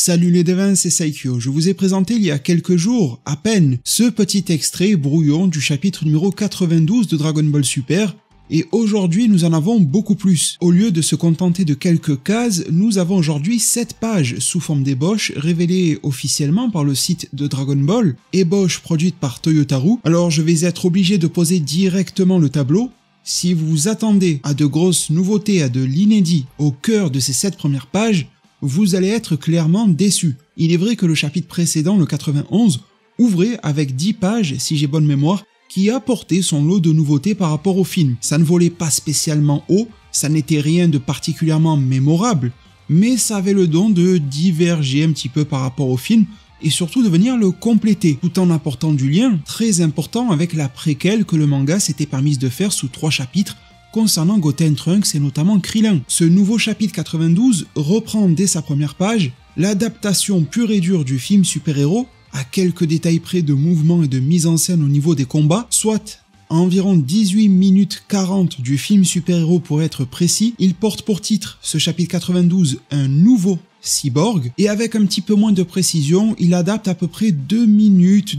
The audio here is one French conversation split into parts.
Salut les devins, c'est Saikyo. Je vous ai présenté il y a quelques jours, à peine, ce petit extrait brouillon du chapitre numéro 92 de Dragon Ball Super, et aujourd'hui nous en avons beaucoup plus. Au lieu de se contenter de quelques cases, nous avons aujourd'hui 7 pages sous forme d'ébauche révélées officiellement par le site de Dragon Ball, ébauche produite par Toyotaru. Alors je vais être obligé de poser directement le tableau. Si vous vous attendez à de grosses nouveautés, à de l'inédit au cœur de ces 7 premières pages, vous allez être clairement déçus. Il est vrai que le chapitre précédent, le 91, ouvrait avec 10 pages, si j'ai bonne mémoire, qui apportait son lot de nouveautés par rapport au film. Ça ne volait pas spécialement haut, ça n'était rien de particulièrement mémorable, mais ça avait le don de diverger un petit peu par rapport au film, et surtout de venir le compléter, tout en apportant du lien très important avec la préquelle que le manga s'était permise de faire sous 3 chapitres, concernant Goten Trunks et notamment Krillin. Ce nouveau chapitre 92 reprend dès sa première page l'adaptation pure et dure du film super-héros, à quelques détails près de mouvements et de mise en scène au niveau des combats, soit à environ 18 minutes 40 du film super-héros pour être précis. Il porte pour titre, ce chapitre 92, un nouveau cyborg, et avec un petit peu moins de précision, il adapte à peu près 2 minutes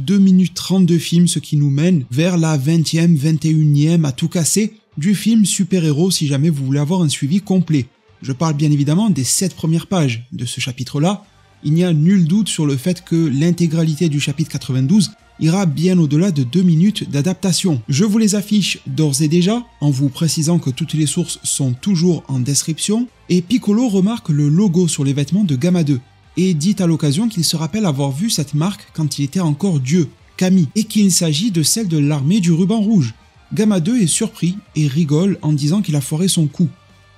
30 de film, ce qui nous mène vers la 20e, 21e à tout casser du film super-héros si jamais vous voulez avoir un suivi complet. Je parle bien évidemment des 7 premières pages de ce chapitre-là. Il n'y a nul doute sur le fait que l'intégralité du chapitre 92 ira bien au-delà de 2 minutes d'adaptation. Je vous les affiche d'ores et déjà, en vous précisant que toutes les sources sont toujours en description, et Piccolo remarque le logo sur les vêtements de Gamma 2, et dit à l'occasion qu'il se rappelle avoir vu cette marque quand il était encore Dieu, Kami, et qu'il s'agit de celle de l'armée du ruban rouge. Gamma 2 est surpris et rigole en disant qu'il a foiré son coup.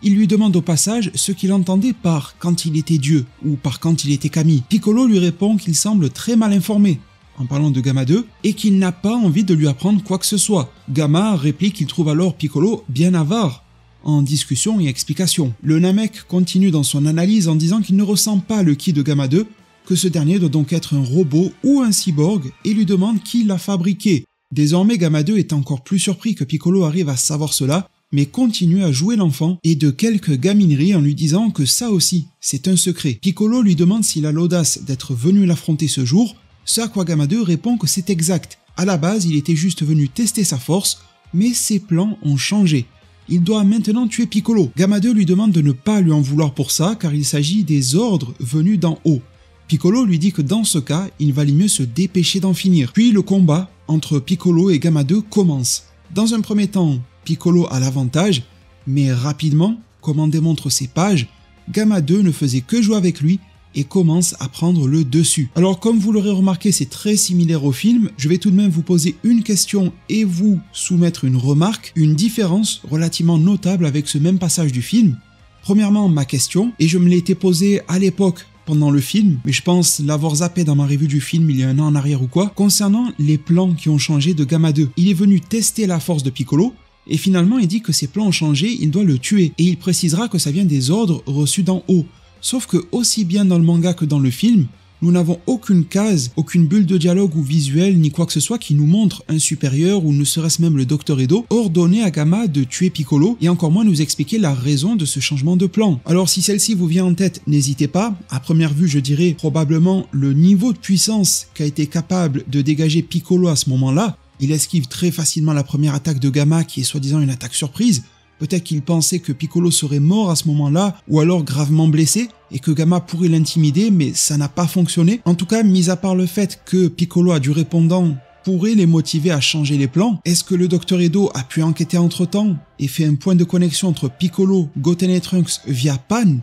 Il lui demande au passage ce qu'il entendait par quand il était Dieu ou par quand il était Kami. Piccolo lui répond qu'il semble très mal informé en parlant de Gamma 2 et qu'il n'a pas envie de lui apprendre quoi que ce soit. Gamma réplique qu'il trouve alors Piccolo bien avare en discussion et explication. Le Namek continue dans son analyse en disant qu'il ne ressent pas le ki de Gamma 2, que ce dernier doit donc être un robot ou un cyborg et lui demande qui l'a fabriqué. Désormais, Gamma 2 est encore plus surpris que Piccolo arrive à savoir cela, mais continue à jouer l'enfant et de quelques gamineries en lui disant que ça aussi, c'est un secret. Piccolo lui demande s'il a l'audace d'être venu l'affronter ce jour, ce à quoi Gamma 2 répond que c'est exact. À la base, il était juste venu tester sa force, mais ses plans ont changé. Il doit maintenant tuer Piccolo. Gamma 2 lui demande de ne pas lui en vouloir pour ça, car il s'agit des ordres venus d'en haut. Piccolo lui dit que dans ce cas, il valait mieux se dépêcher d'en finir. Puis le combat entre Piccolo et Gamma 2 commence. Dans un premier temps, Piccolo a l'avantage, mais rapidement, comme en démontrent ces pages, Gamma 2 ne faisait que jouer avec lui et commence à prendre le dessus. Alors comme vous l'aurez remarqué, c'est très similaire au film, je vais tout de même vous poser une question et vous soumettre une remarque, une différence relativement notable avec ce même passage du film. Premièrement, ma question, et je me l'étais posée à l'époque pendant le film, mais je pense l'avoir zappé dans ma revue du film il y a un an en arrière ou quoi, concernant les plans qui ont changé de Gamma 2. Il est venu tester la force de Piccolo, et finalement il dit que ses plans ont changé, il doit le tuer, et il précisera que ça vient des ordres reçus d'en haut. Sauf que aussi bien dans le manga que dans le film, nous n'avons aucune case, aucune bulle de dialogue ou visuel, ni quoi que ce soit qui nous montre un supérieur ou ne serait-ce même le Dr Edo ordonner à Gamma de tuer Piccolo et encore moins nous expliquer la raison de ce changement de plan. Alors si celle-ci vous vient en tête, n'hésitez pas. À première vue, je dirais probablement le niveau de puissance qu'a été capable de dégager Piccolo à ce moment-là. Il esquive très facilement la première attaque de Gamma qui est soi-disant une attaque surprise. Peut-être qu'il pensait que Piccolo serait mort à ce moment-là, ou alors gravement blessé, et que Gamma pourrait l'intimider, mais ça n'a pas fonctionné. En tout cas, mis à part le fait que Piccolo a du répondant pourrait les motiver à changer les plans, est-ce que le Dr Edo a pu enquêter entre-temps et fait un point de connexion entre Piccolo, Goten et Trunks via Pan?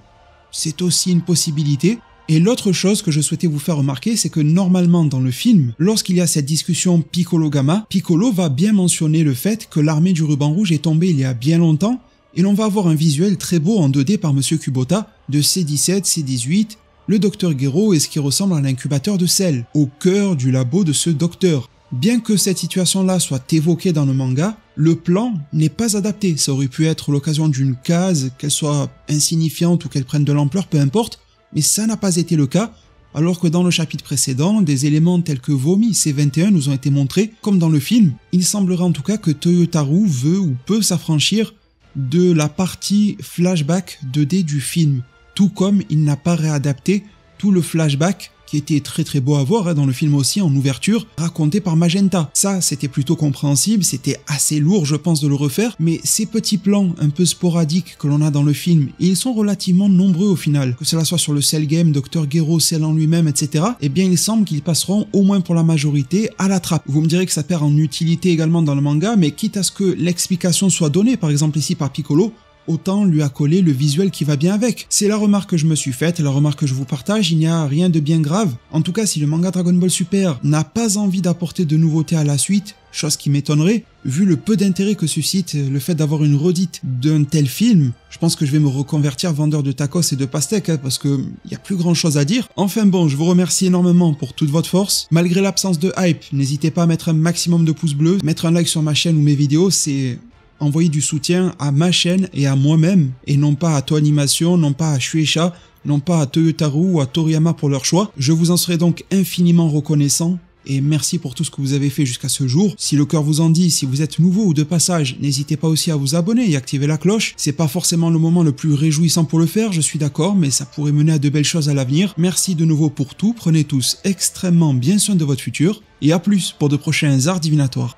C'est aussi une possibilité. Et l'autre chose que je souhaitais vous faire remarquer, c'est que normalement dans le film, lorsqu'il y a cette discussion Piccolo-Gamma, Piccolo va bien mentionner le fait que l'armée du ruban rouge est tombée il y a bien longtemps, et l'on va avoir un visuel très beau en 2D par Monsieur Kubota, de C17, C18, le Dr Gero et ce qui ressemble à l'incubateur de sel, au cœur du labo de ce docteur. Bien que cette situation-là soit évoquée dans le manga, le plan n'est pas adapté. Ça aurait pu être l'occasion d'une case, qu'elle soit insignifiante ou qu'elle prenne de l'ampleur, peu importe, mais ça n'a pas été le cas, alors que dans le chapitre précédent, des éléments tels que vomi C21 nous ont été montrés, comme dans le film. Il semblerait en tout cas que Toyotaru veut ou peut s'affranchir de la partie flashback 2D du film, tout comme il n'a pas réadapté tout le flashback qui était très beau à voir dans le film aussi, en ouverture, raconté par Magenta. Ça, c'était plutôt compréhensible, c'était assez lourd, je pense, de le refaire, mais ces petits plans un peu sporadiques que l'on a dans le film, ils sont relativement nombreux au final, que cela soit sur le Cell Game, Dr. Gero, Cell en lui-même, etc., eh bien il semble qu'ils passeront, au moins pour la majorité, à la trappe. Vous me direz que ça perd en utilité également dans le manga, mais quitte à ce que l'explication soit donnée, par exemple ici par Piccolo, autant lui accoler le visuel qui va bien avec. C'est la remarque que je me suis faite, la remarque que je vous partage, il n'y a rien de bien grave. En tout cas, si le manga Dragon Ball Super n'a pas envie d'apporter de nouveautés à la suite, chose qui m'étonnerait, vu le peu d'intérêt que suscite le fait d'avoir une redite d'un tel film, je pense que je vais me reconvertir vendeur de tacos et de pastèques, parce que y a plus grand chose à dire. Enfin bon, je vous remercie énormément pour toute votre force. Malgré l'absence de hype, n'hésitez pas à mettre un maximum de pouces bleus, mettre un like sur ma chaîne ou mes vidéos, c'est envoyer du soutien à ma chaîne et à moi-même, et non pas à Toanimation, non pas à Shueisha, non pas à Toyotaru ou à Toriyama pour leur choix. Je vous en serai donc infiniment reconnaissant, et merci pour tout ce que vous avez fait jusqu'à ce jour. Si le cœur vous en dit, si vous êtes nouveau ou de passage, n'hésitez pas aussi à vous abonner et activer la cloche. C'est pas forcément le moment le plus réjouissant pour le faire, je suis d'accord, mais ça pourrait mener à de belles choses à l'avenir. Merci de nouveau pour tout, prenez tous extrêmement bien soin de votre futur, et à plus pour de prochains arts divinatoires.